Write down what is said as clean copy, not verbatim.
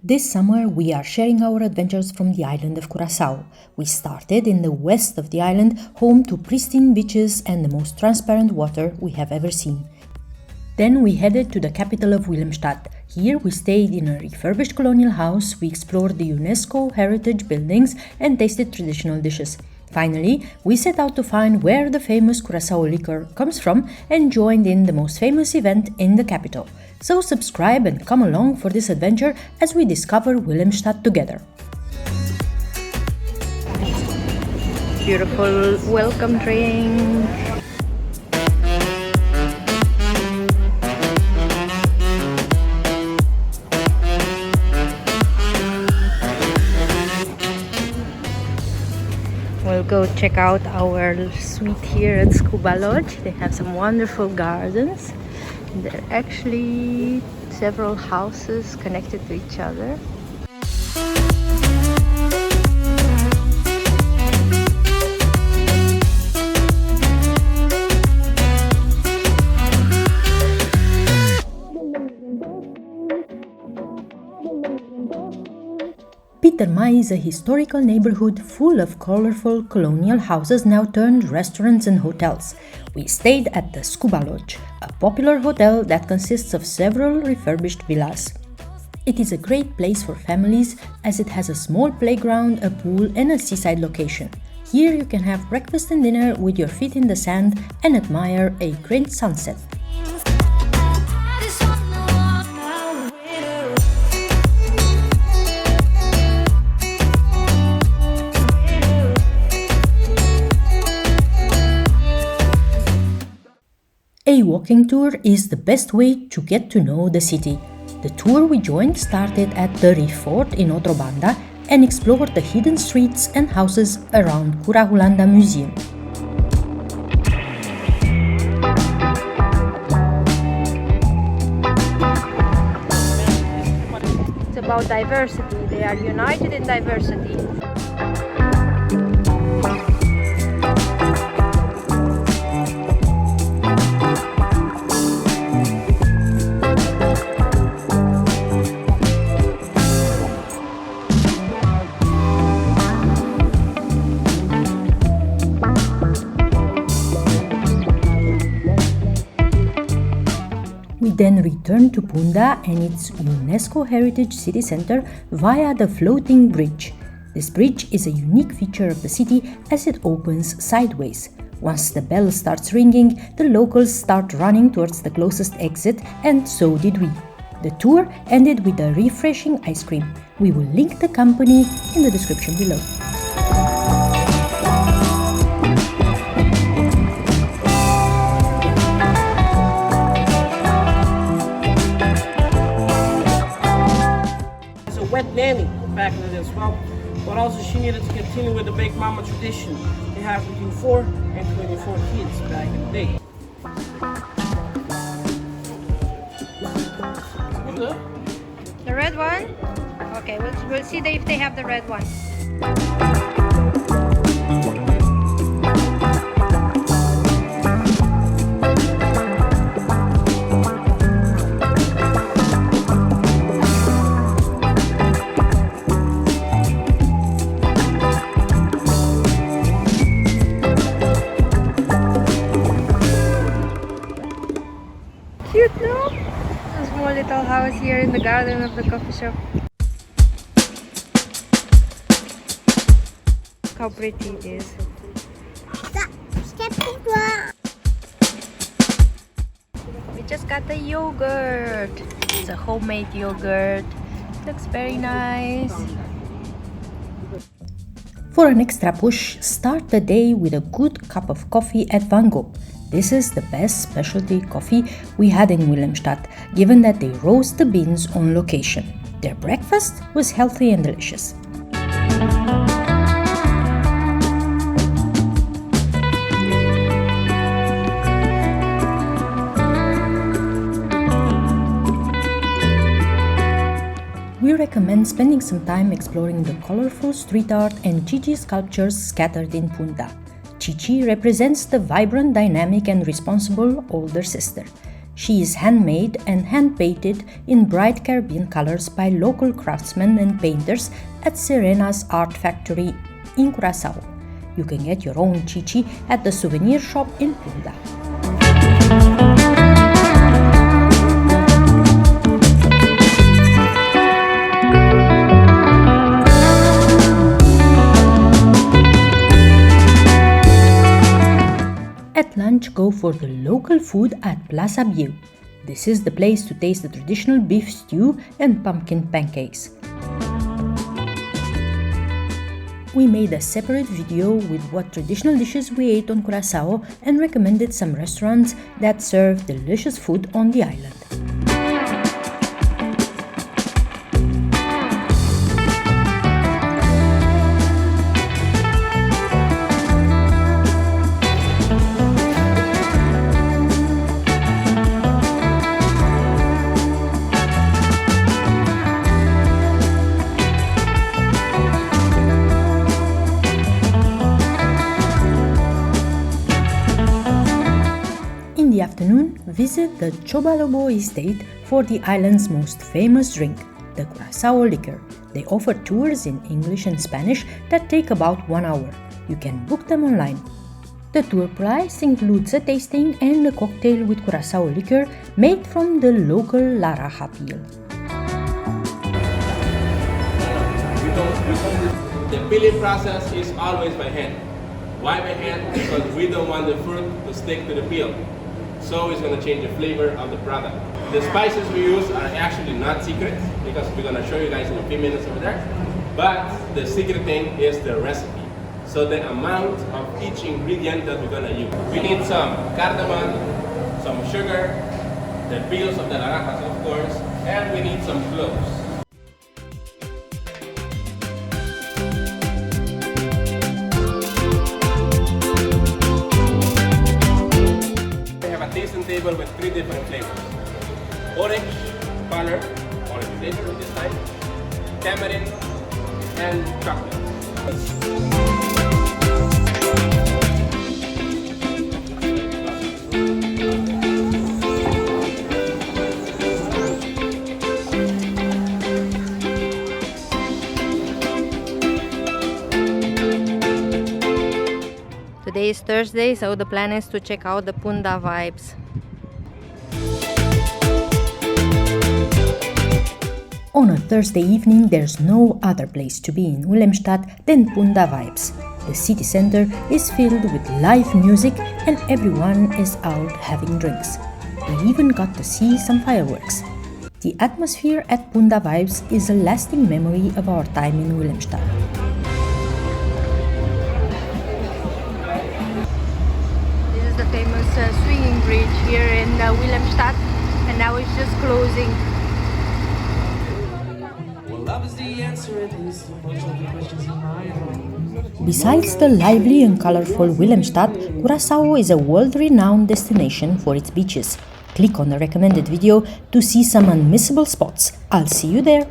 This summer, we are sharing our adventures from the island of Curacao. We started in the west of the island, home to pristine beaches and the most transparent water we have ever seen. Then we headed to the capital of Willemstad. Here we stayed in a refurbished colonial house, we explored the UNESCO heritage buildings and tasted traditional dishes. Finally, we set out to find where the famous Curacao Liquor comes from and joined in the most famous event in the capital. So subscribe and come along for this adventure as we discover Willemstad together. Beautiful welcome drink. We'll go check out our suite here at Scuba Lodge. They have some wonderful gardens. There are actually several houses connected to each other. Mai is a historical neighborhood full of colorful colonial houses now turned restaurants and hotels. We stayed at the Scuba Lodge, a popular hotel that consists of several refurbished villas. It is a great place for families as it has a small playground, a pool and a seaside location. Here you can have breakfast and dinner with your feet in the sand and admire a great sunset. A walking tour is the best way to get to know the city. The tour we joined started at the Reef Fort in Otro Banda and explored the hidden streets and houses around Curahulanda Museum. It's about diversity. They are united in diversity. We then returned to Punda and its UNESCO Heritage City Center via the floating bridge. This bridge is a unique feature of the city as it opens sideways. Once the bell starts ringing, the locals start running towards the closest exit, and so did we. The tour ended with a refreshing ice cream. We will link the company in the description below. Wet nanny back in the day as well, but also she needed to continue with the Bake Mama tradition. They have between 4 and 24 kids back in the day. The red one? Okay, we'll see if they have the red one. Cute, no? A small little house here in the garden of the coffee shop. Look how pretty it is. We just got the yogurt. It's a homemade yogurt. Looks very nice. For an extra push, start the day with a good cup of coffee at Van Gogh. This is the best specialty coffee we had in Willemstad, given that they roast the beans on location. Their breakfast was healthy and delicious. We recommend spending some time exploring the colorful street art and Gigi sculptures scattered in Punda. Chichi represents the vibrant, dynamic and responsible older sister. She is handmade and hand-painted in bright Caribbean colors by local craftsmen and painters at Serena's Art Factory in Curacao. You can get your own chichi at the souvenir shop in Punda. At lunch, go for the local food at Plaza Viu. This is the place to taste the traditional beef stew and pumpkin pancakes. We made a separate video with what traditional dishes we ate on Curacao and recommended some restaurants that serve delicious food on the island. In the afternoon, visit the Scuba estate for the island's most famous drink, the Curacao Liquor. They offer tours in English and Spanish that take about 1 hour. You can book them online. The tour price includes a tasting and a cocktail with Curacao Liquor made from the local Laraja peel. The peeling process is always by hand. Why by hand? Because we don't want the fruit to stick to the peel. So it's going to change the flavor of the product. The spices we use are actually not secret because we're going to show you guys in a few minutes over there. But the secret thing is the recipe. So the amount of each ingredient that we're going to use. We need some cardamom, some sugar, the peels of the naranjas of course, and we need some cloves. Table with 3 different flavors: orange color, orange flavor this time, tamarind, and chocolate. Today is Thursday, so the plan is to check out the Punda Vibes. On a Thursday evening, there's no other place to be in Willemstad than Punda Vibes. The city center is filled with live music and everyone is out having drinks. We even got to see some fireworks. The atmosphere at Punda Vibes is a lasting memory of our time in Willemstad. This is the famous swinging bridge here in Willemstad, and now it's just closing. Besides the lively and colorful Willemstad, Curacao is a world-renowned destination for its beaches. Click on the recommended video to see some unmissable spots. I'll see you there!